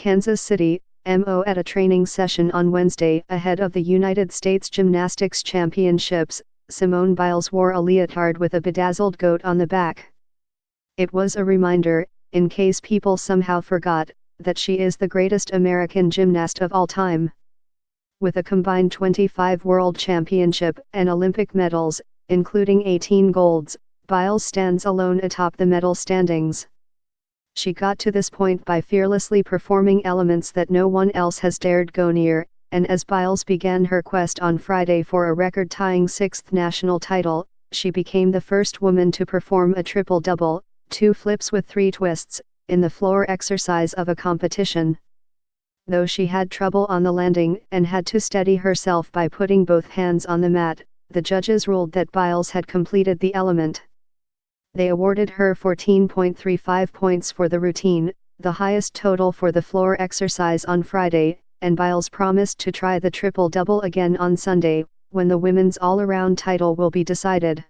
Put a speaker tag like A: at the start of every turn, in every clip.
A: Kansas City, MO. At a training session on Wednesday ahead of the United States Gymnastics Championships, Simone Biles wore a leotard with a bedazzled goat on the back. It was a reminder, in case people somehow forgot, that she is the greatest American gymnast of all time. With a combined 25 World Championship and Olympic medals, including 18 golds, Biles stands alone atop the medal standings. She got to this point by fearlessly performing elements that no one else has dared go near, and as Biles began her quest on Friday for a record-tying 6th national title, she became the first woman to perform a triple-double, 2 flips with 3 twists, in the floor exercise of a competition. Though she had trouble on the landing and had to steady herself by putting both hands on the mat, the judges ruled that Biles had completed the element. They awarded her 14.35 points for the routine, the highest total for the floor exercise on Friday, and Biles promised to try the triple-double again on Sunday, when the women's all-around title will be decided.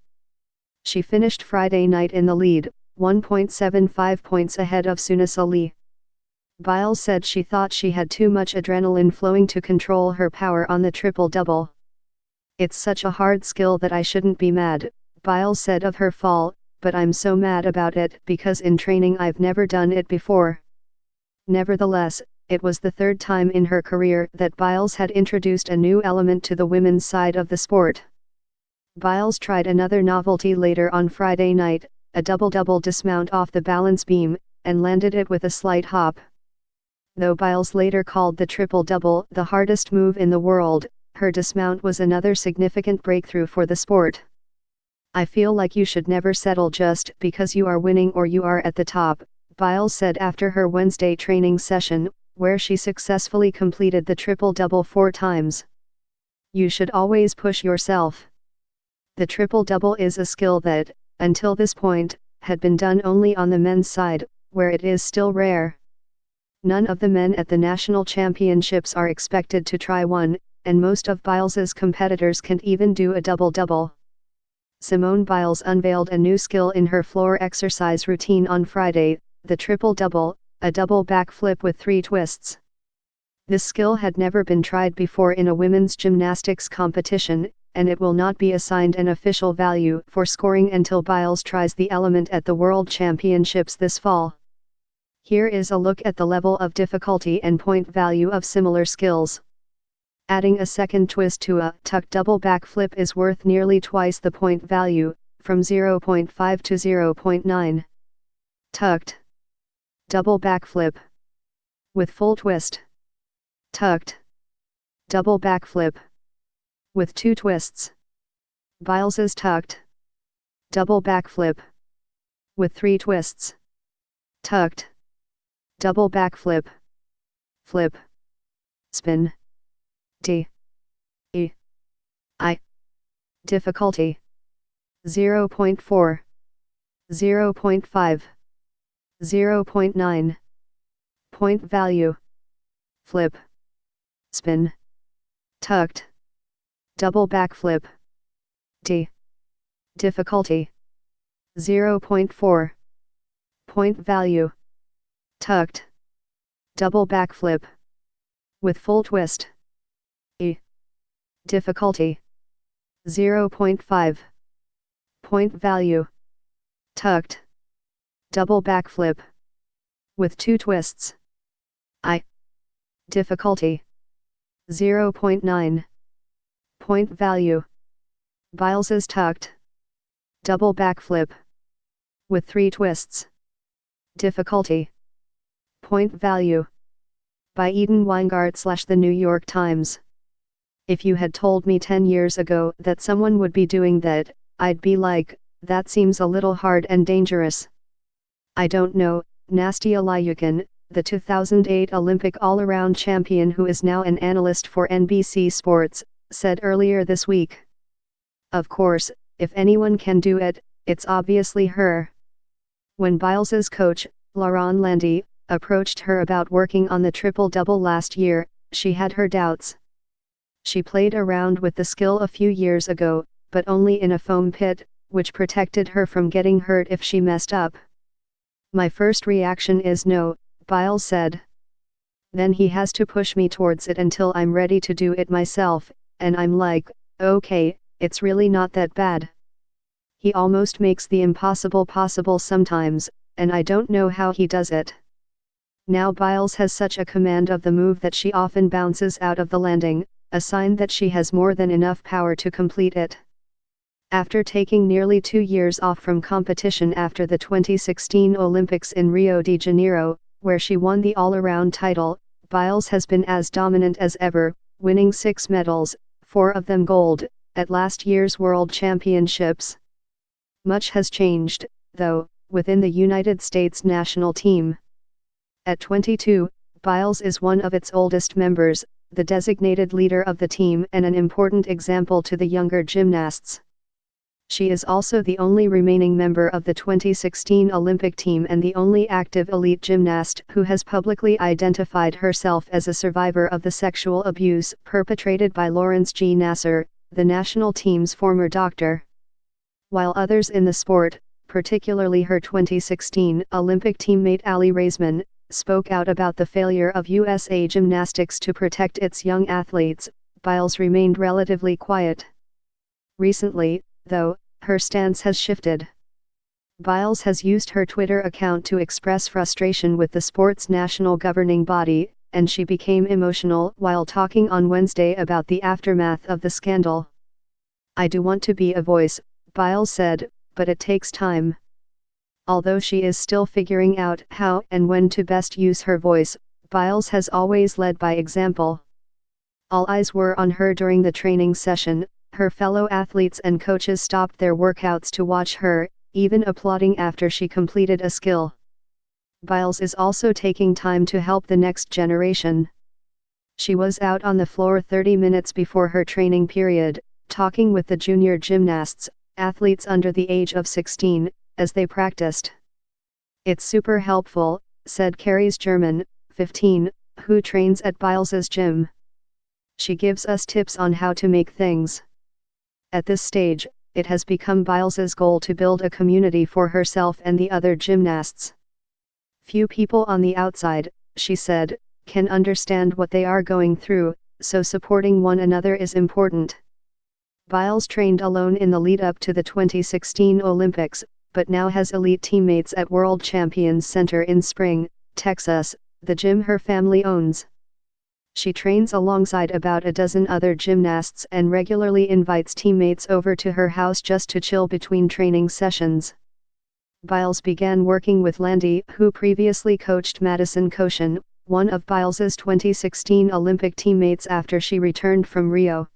A: She finished Friday night in the lead, 1.75 points ahead of Sunisa Lee. Biles said she thought she had too much adrenaline flowing to control her power on the triple-double. "It's such a hard skill that I shouldn't be mad," Biles said of her fall, "but I'm so mad about it because in training I've never done it before." Nevertheless, it was the 3rd time in her career that Biles had introduced a new element to the women's side of the sport. Biles tried another novelty later on Friday night, a double-double dismount off the balance beam, and landed it with a slight hop. Though Biles later called the triple-double the hardest move in the world, her dismount was another significant breakthrough for the sport. "I feel like you should never settle just because you are winning or you are at the top," Biles said after her Wednesday training session, where she successfully completed the triple-double 4 times. "You should always push yourself. The triple-double is a skill that, until this point, had been done only on the men's side, where it is still rare. None of the men at the national championships are expected to try one, and most of Biles's competitors can't even do a double-double." Simone Biles unveiled a new skill in her floor exercise routine on Friday, the triple-double, a double backflip with 3 twists. This skill had never been tried before in a women's gymnastics competition, and it will not be assigned an official value for scoring until Biles tries the element at the World Championships this fall. Here is a look at the level of difficulty and point value of similar skills. Adding a second twist to a tucked double backflip is worth nearly twice the point value, from 0.5 to 0.9. Tucked double backflip with full twist. Tucked double backflip with 2 twists. Biles's tucked double backflip with 3 twists. Tucked double backflip, flip, spin. D E I difficulty 0.4, 0.5, 0.9 point value, flip, spin, tucked double backflip. D difficulty 0.4 point value, tucked double backflip with full twist. E difficulty 0.5 point value, tucked double backflip with 2 twists. I difficulty 0.9 point value. Biles's tucked double backflip with 3 twists. Difficulty point value. By Eden Weingart / The New York Times. If you had told me 10 years ago that someone would be doing that, I'd be like, that seems a little hard and dangerous. I don't know, Nastya Liukin, the 2008 Olympic all-around champion who is now an analyst for NBC Sports, said earlier this week. Of course, if anyone can do it, it's obviously her. When Biles's coach, Laurent Landy, approached her about working on the triple-double last year, she had her doubts. She played around with the skill a few years ago, but only in a foam pit, which protected her from getting hurt if she messed up. "My first reaction is no," Biles said. Then he has to push me towards it until I'm ready to do it myself, and I'm like, okay, it's really not that bad. He almost makes the impossible possible sometimes, and I don't know how he does it. Now Biles has such a command of the move that she often bounces out of the landing, a sign that she has more than enough power to complete it. After taking nearly 2 years off from competition after the 2016 Olympics in Rio de Janeiro, where she won the all-around title, Biles has been as dominant as ever, winning 6 medals, 4 of them gold, at last year's World Championships. Much has changed, though, within the United States national team. At 22, Biles is one of its oldest members, the designated leader of the team and an important example to the younger gymnasts. She is also the only remaining member of the 2016 Olympic team and the only active elite gymnast who has publicly identified herself as a survivor of the sexual abuse perpetrated by Lawrence G. Nasser, the national team's former doctor. While others in the sport, particularly her 2016 Olympic teammate Ali Raisman, spoke out about the failure of USA Gymnastics to protect its young athletes, Biles remained relatively quiet. Recently, though, her stance has shifted. Biles has used her Twitter account to express frustration with the sport's national governing body, and she became emotional while talking on Wednesday about the aftermath of the scandal. "I do want to be a voice," Biles said, "but it takes time." Although she is still figuring out how and when to best use her voice, Biles has always led by example. All eyes were on her during the training session. Her fellow athletes and coaches stopped their workouts to watch her, even applauding after she completed a skill. Biles is also taking time to help the next generation. She was out on the floor 30 minutes before her training period, talking with the junior gymnasts, athletes under the age of 16, as they practiced. "It's super helpful," said Carrie German, 15, who trains at Biles's gym. "She gives us tips on how to make things." At this stage, it has become Biles's goal to build a community for herself and the other gymnasts. "Few people on the outside," she said, "can understand what they are going through, so supporting one another is important." Biles trained alone in the lead-up to the 2016 Olympics, but now has elite teammates at World Champions Center in Spring, Texas, the gym her family owns. She trains alongside about a dozen other gymnasts and regularly invites teammates over to her house just to chill between training sessions. Biles began working with Landy, who previously coached Madison Koshin, one of Biles's 2016 Olympic teammates, after she returned from Rio.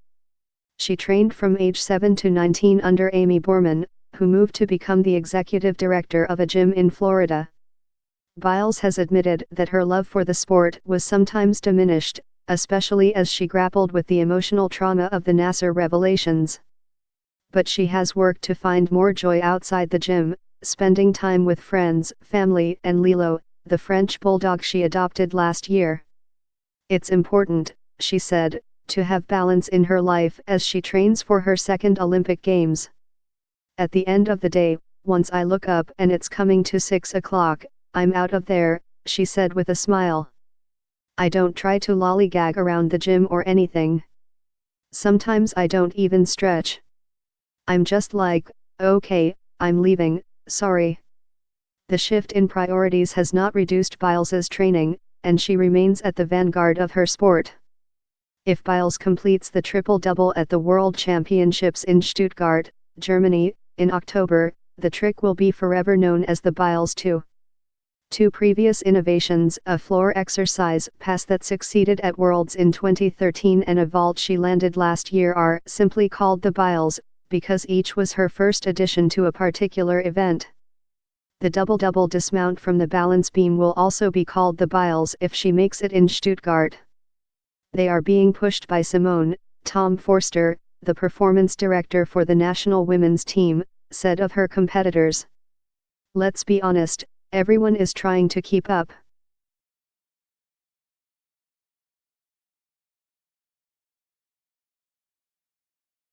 A: She trained from age 7 to 19 under Amy Borman, who moved to become the executive director of a gym in Florida. Biles has admitted that her love for the sport was sometimes diminished, especially as she grappled with the emotional trauma of the Nasser revelations. But she has worked to find more joy outside the gym, spending time with friends, family, and Lilo, the French bulldog she adopted last year. "It's important," she said, "to have balance in her life as she trains for her second Olympic Games. At the end of the day, once I look up and it's coming to 6 o'clock, I'm out of there," she said with a smile. "I don't try to lollygag around the gym or anything. Sometimes I don't even stretch. I'm just like, okay, I'm leaving, sorry." The shift in priorities has not reduced Biles's training, and she remains at the vanguard of her sport. If Biles completes the triple-double at the World Championships in Stuttgart, Germany, in October, the trick will be forever known as the Biles 2. Two previous innovations, a floor exercise pass that succeeded at Worlds in 2013 and a vault she landed last year, are simply called the Biles, because each was her first addition to a particular event. The double-double dismount from the balance beam will also be called the Biles if she makes it in Stuttgart. They are being pushed by Simone, Tom Forster, the performance director for the national women's team, said of her competitors. "Let's be honest, everyone is trying to keep up.